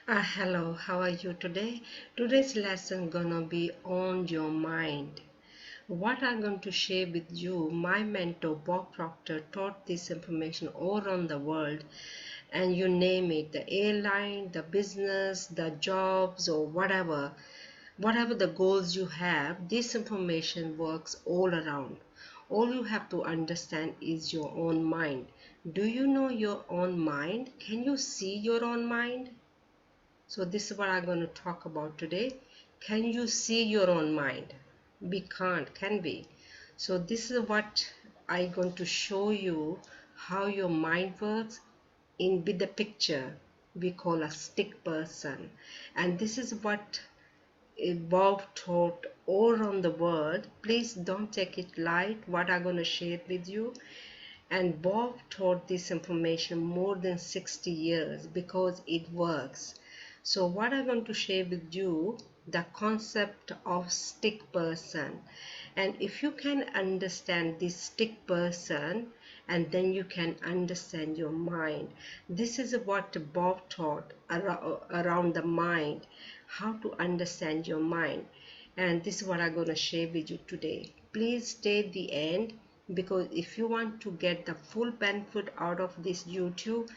Hello, how are you today? Today's lesson gonna be on your mind. What I'm going to share with you, my mentor Bob Proctor taught this information all around the world, and you name it, the airline, the business, the jobs, or whatever the goals you have, this information works all around. All you have to understand is your own mind. Do you know your own mind? Can you see your own mind? So this is what I'm going to talk about today. Can you see your own mind? We can't, can we? So this is what I'm going to show you how your mind works in with the picture we call a stick person. And this is what Bob taught all around the world. Please don't take it light what I'm going to share with you. And Bob taught this information more than 60 years because it works. So what I'm going to share with you, the concept of stick person. And if you can understand this stick person, and then you can understand your mind. This is what Bob taught around the mind, how to understand your mind. And this is what I'm going to share with you today. Please stay at the end, because if you want to get the full benefit out of this YouTube,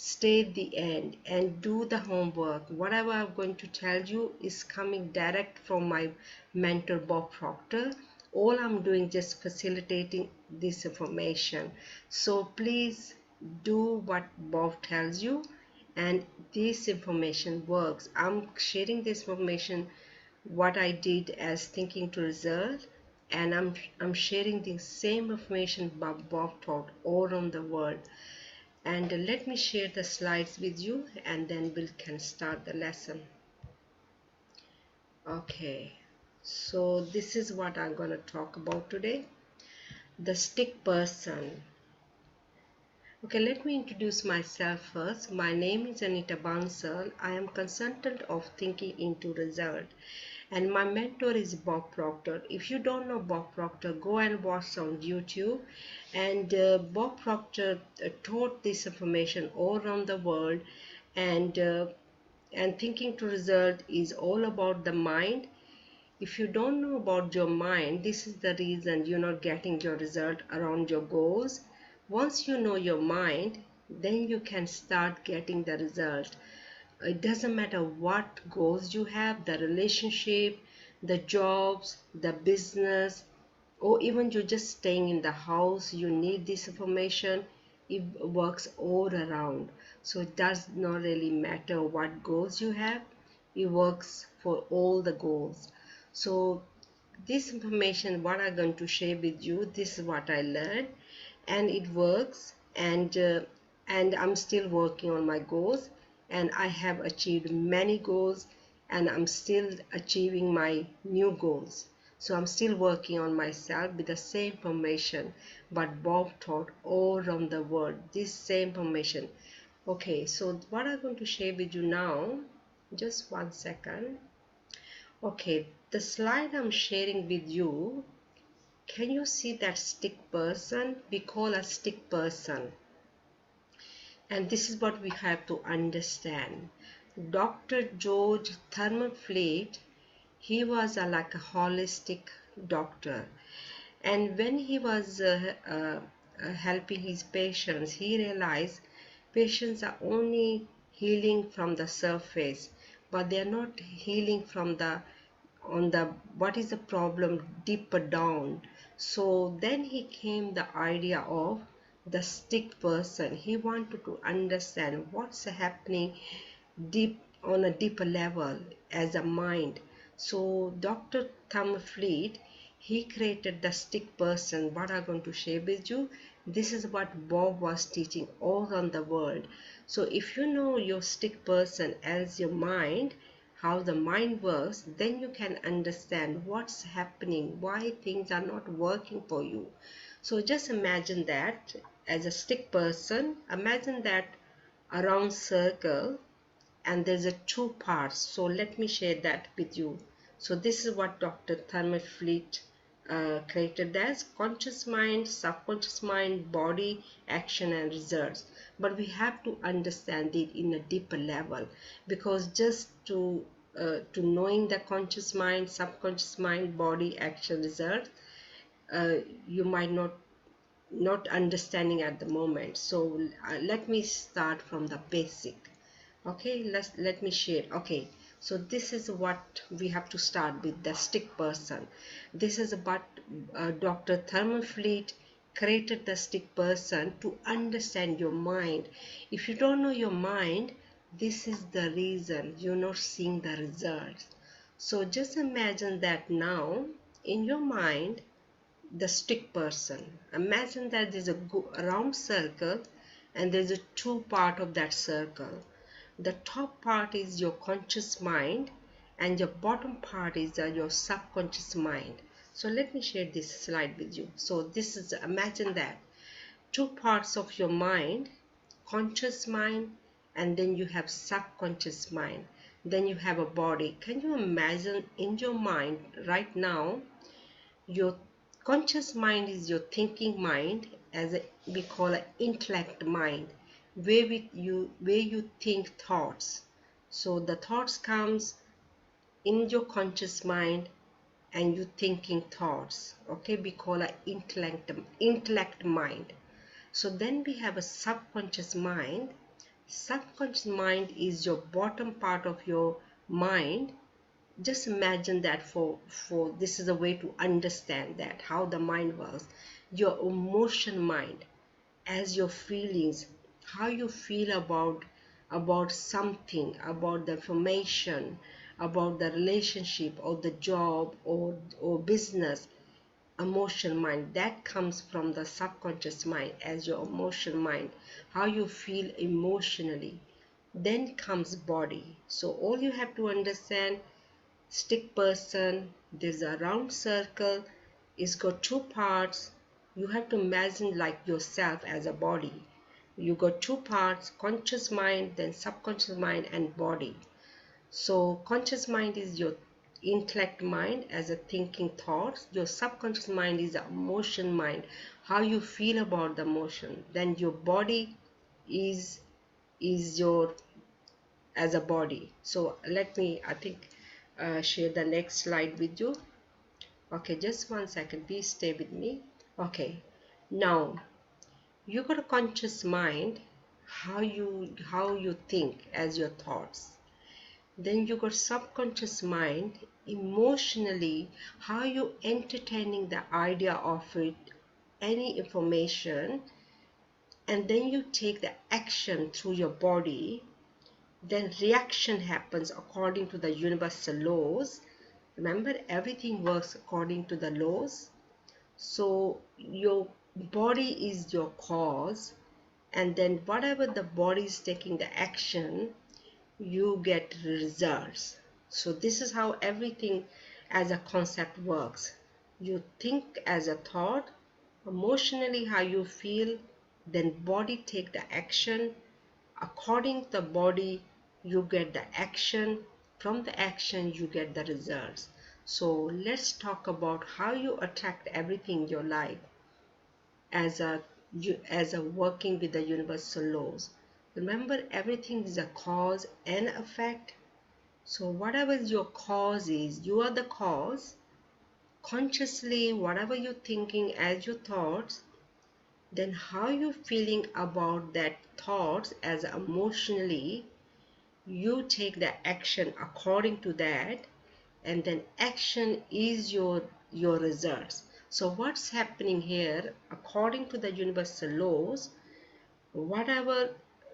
stay at the end and do the homework. Whatever I'm going to tell you is coming direct from my mentor Bob Proctor. All I'm doing just facilitating this information. So please do what Bob tells you, and this information works. I'm sharing this information what I did as thinking to result, and I'm sharing the same information Bob taught all around the world. And let me share the slides with you, and then we can start the lesson. Okay, so this is what I'm going to talk about today, the stick person. Okay, let me introduce myself first. My name is Anita Bansal. I am consultant of thinking into result, and my mentor is Bob Proctor. If you don't know Bob Proctor, go and watch on YouTube. And Bob Proctor taught this information all around the world, and thinking to result is all about the mind. If you don't know about your mind, this is the reason you're not getting your result around your goals. Once you know your mind, then you can start getting the result. It doesn't matter what goals you have, the relationship, the jobs, the business, or even you're just staying in the house, you need this information. It works all around. So it does not really matter what goals you have, it works for all the goals. So this information what I'm going to share with you, this is what I learned, and it works. And I'm still working on my goals, and I have achieved many goals, and I'm still achieving my new goals. So I'm still working on myself with the same information, but Bob taught all around the world this same information. Okay, so what I'm going to share with you now, just 1 second. Okay, the slide I'm sharing with you, can you see that stick person? We call a stick person. And this is what we have to understand. Dr. George Thurman Fleet, he was like a holistic doctor. And when he was helping his patients, he realized patients are only healing from the surface, but they are not healing from the on the what is the problem deeper down. So then he came the idea of the stick person. He wanted to understand what's happening deep on a deeper level as a mind. So Dr. Thumfleet, he created the stick person, what I'm going to share with you. This is what Bob was teaching all around the world. So if you know your stick person as your mind, how the mind works, then you can understand what's happening, why things are not working for you. So just imagine that as a stick person, imagine that a round circle, and there's a two parts. So let me share that with you. So this is what Dr. Thurman Fleet created as conscious mind, subconscious mind, body, action, and results. But we have to understand it in a deeper level, because just to knowing the conscious mind, subconscious mind, body, action, result, uh, you might not understanding at the moment. So let me start from the basic. Okay, let me share. Okay, so this is what we have to start with, the stick person. This is about Dr. Thurman Fleet created the stick person to understand your mind. If you don't know your mind, this is the reason you're not seeing the results. So just imagine that now in your mind, the stick person. Imagine that there's a round circle and there's a two part of that circle. The top part is your conscious mind and your bottom part is your subconscious mind. So let me share this slide with you. So this is, imagine that two parts of your mind, conscious mind, and then you have subconscious mind, then you have a body. Can you imagine in your mind right now, your conscious mind is your thinking mind, as we call an intellect mind, where you think thoughts. So the thoughts comes in your conscious mind and you thinking thoughts. Okay, we call an intellect mind. So then we have a subconscious mind. Subconscious mind is your bottom part of your mind. Just imagine that for this is a way to understand that how the mind works. Your emotion mind, as your feelings, how you feel about something, about the information, about the relationship or the job or business. Emotion mind, that comes from the subconscious mind as your emotion mind, how you feel emotionally. Then comes body. So all you have to understand, stick person, there's a round circle, it's got two parts. You have to imagine like yourself as a body. You got two parts, conscious mind, then subconscious mind, and body. So conscious mind is your intellect mind, as a thinking thoughts. Your subconscious mind is the emotion mind, how you feel about the emotion. Then your body is your as a body. So let me, I think, share the next slide with you. Okay, just 1 second, please stay with me. Okay, now you got a conscious mind, how you think as your thoughts. Then you got subconscious mind, emotionally, how you entertaining the idea of it, any information. And then you take the action through your body. Then reaction happens according to the universal laws. Remember, everything works according to the laws. So your body is your cause, and then whatever the body is taking the action, you get results. So this is how everything as a concept works. You think as a thought, emotionally how you feel, then body take the action. According to the body, you get the action. From the action, you get the results. So let's talk about how you attract everything in your life as a working with the universal laws. Remember, everything is a cause and effect. So whatever your cause is, you are the cause. Consciously, whatever you're thinking as your thoughts, then how you feeling about that thoughts as emotionally, you take the action according to that, and then action is your results. So what's happening here, according to the universal laws, whatever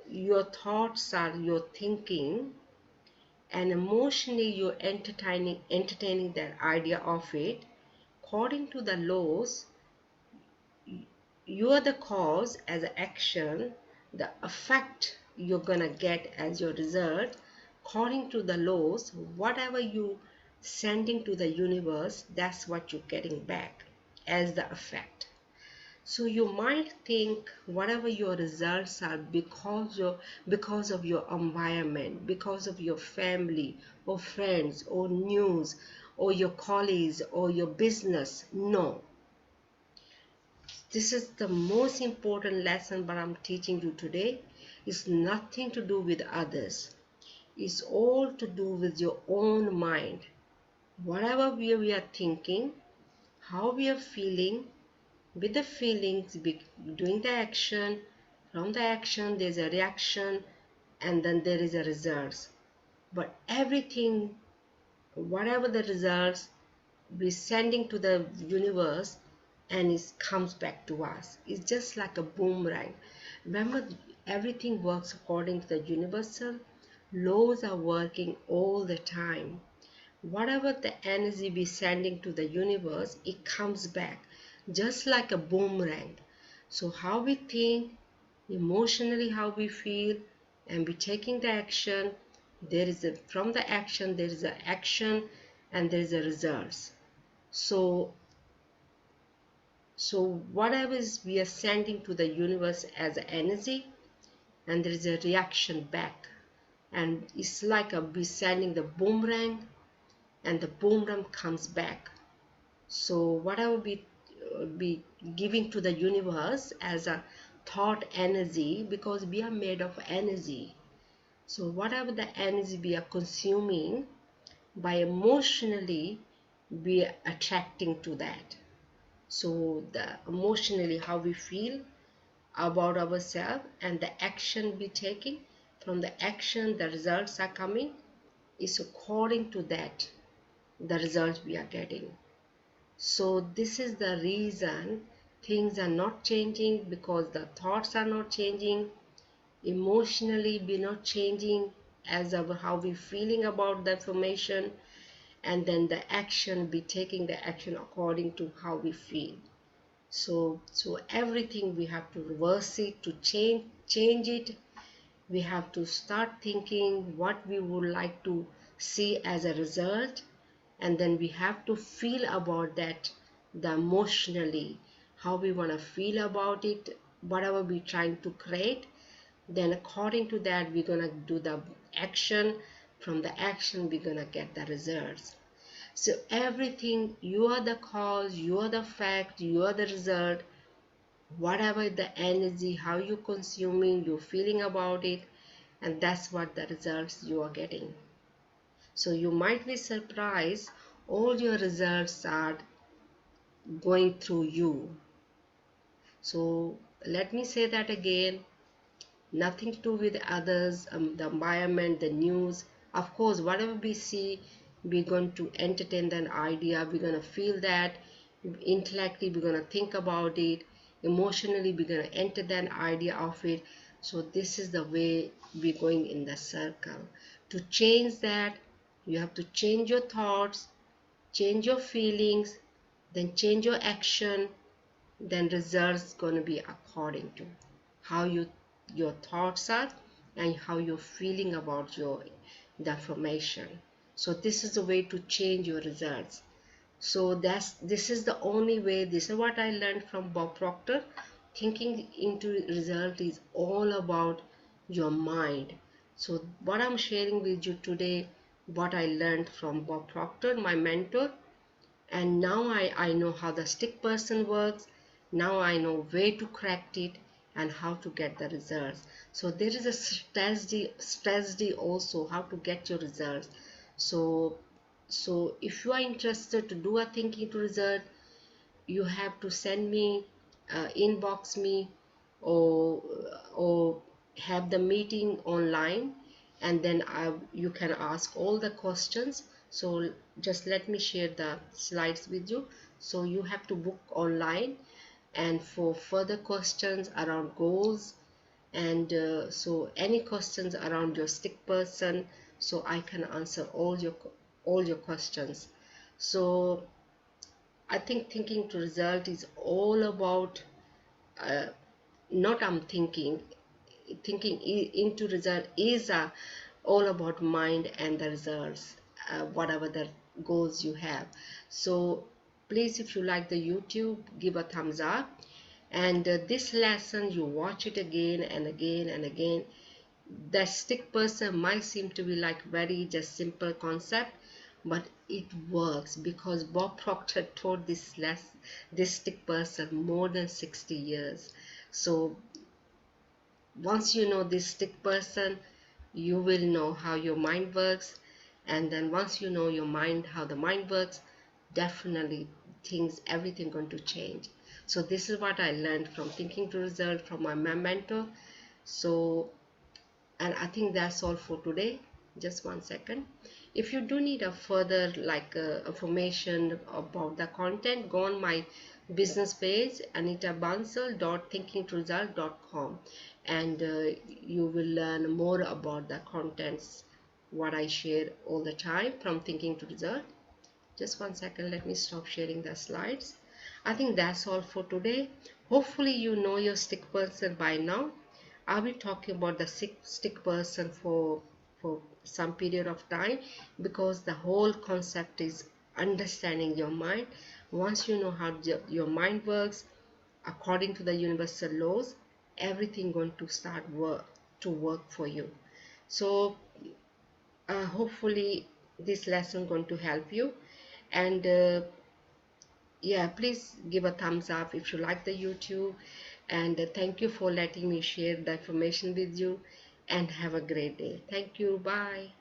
your thoughts are, your thinking, and emotionally you're entertaining that idea of it, according to the laws, you are the cause as an action, the effect you're gonna get as your result. According to the laws, whatever you sending to the universe, that's what you're getting back as the effect. So you might think whatever your results are because of your environment, because of your family or friends or news or your colleagues or your business. No. This is the most important lesson what I'm teaching you today. It's nothing to do with others. It's all to do with your own mind. Whatever we are thinking, how we are feeling, with the feelings, doing the action. From the action, there's a reaction, and then there is a result. But everything, whatever the results, we're sending to the universe, and it comes back to us. It's just like a boomerang. Remember, everything works according to the universal laws are working all the time. Whatever the energy we sending to the universe, it comes back just like a boomerang. So how we think, emotionally how we feel, and we taking the action, there is a, from the action there is an action, and there is a results. So whatever is we are sending to the universe as energy, and there is a reaction back, and it's like a be sending the boomerang, and the boomerang comes back. So whatever we be giving to the universe as a thought energy, because we are made of energy. So whatever the energy we are consuming, by emotionally we are attracting to that. So the emotionally how we feel about ourselves, and the action we taking, from the action the results are coming, is according to that the results we are getting. So this is the reason things are not changing, because the thoughts are not changing, emotionally we're not changing as of how we feeling about the information, and then the action be taking the action according to how we feel. So everything we have to reverse it, to change it. We have to start thinking what we would like to see as a result, and then we have to feel about that, the emotionally how we want to feel about it, whatever we're trying to create. Then according to that we're gonna do the action. From the action we're gonna get the results. So everything, you are the cause, you are the fact, you are the result. Whatever the energy, how you consuming, you're feeling about it, and that's what the results you are getting. So you might be surprised, all your results are going through you. So let me say that again, nothing to do with others, the environment, the news. Of course, whatever we see, we're going to entertain that idea, we're going to feel that, intellectually we're going to think about it, emotionally we're going to enter that idea of it. So this is the way we're going in the circle. To change that, you have to change your thoughts, change your feelings, then change your action, then results going to be according to how your thoughts are and how you're feeling about the information. So this is the way to change your results. So this is the only way. This is what I learned from Bob Proctor. Thinking into result is all about your mind. So what I'm sharing with you today, what I learned from Bob Proctor, my mentor, and now I know how the stick person works. Now I know where to correct it and how to get the results. So there is a strategy also how to get your results. So if you are interested to do a thinking to result, you have to send me, inbox me, or have the meeting online, and then you can ask all the questions. So just let me share the slides with you. So you have to book online, and for further questions around goals, and so any questions around your stick person, so I can answer all your questions. So I think thinking to result is all about, uh, not I'm thinking into result is all about mind and the results, whatever the goals you have. So please, if you like the YouTube, give a thumbs up, and this lesson you watch it again and again and again. The stick person might seem to be like very just simple concept, but it works because Bob Proctor taught this stick person more than 60 years. So once you know this stick person, you will know how your mind works, and then once you know your mind, how the mind works, definitely everything going to change. So this is what I learned from Thinking to Result from my mentor. So, and I think that's all for today. Just 1 second. If you do need a further information about the content, go on my business page anitabansal.thinkingtoresult.com, and you will learn more about the contents what I share all the time from Thinking to Result. Just 1 second, let me stop sharing the slides. I think that's all for today. Hopefully you know your stick person by now. I'll be talking about the stick person for some period of time, because the whole concept is understanding your mind. Once you know how your mind works according to the universal laws, everything going to start work for you. So hopefully this lesson going to help you, and yeah, please give a thumbs up if you like the YouTube, and thank you for letting me share the information with you, and have a great day. Thank you. Bye.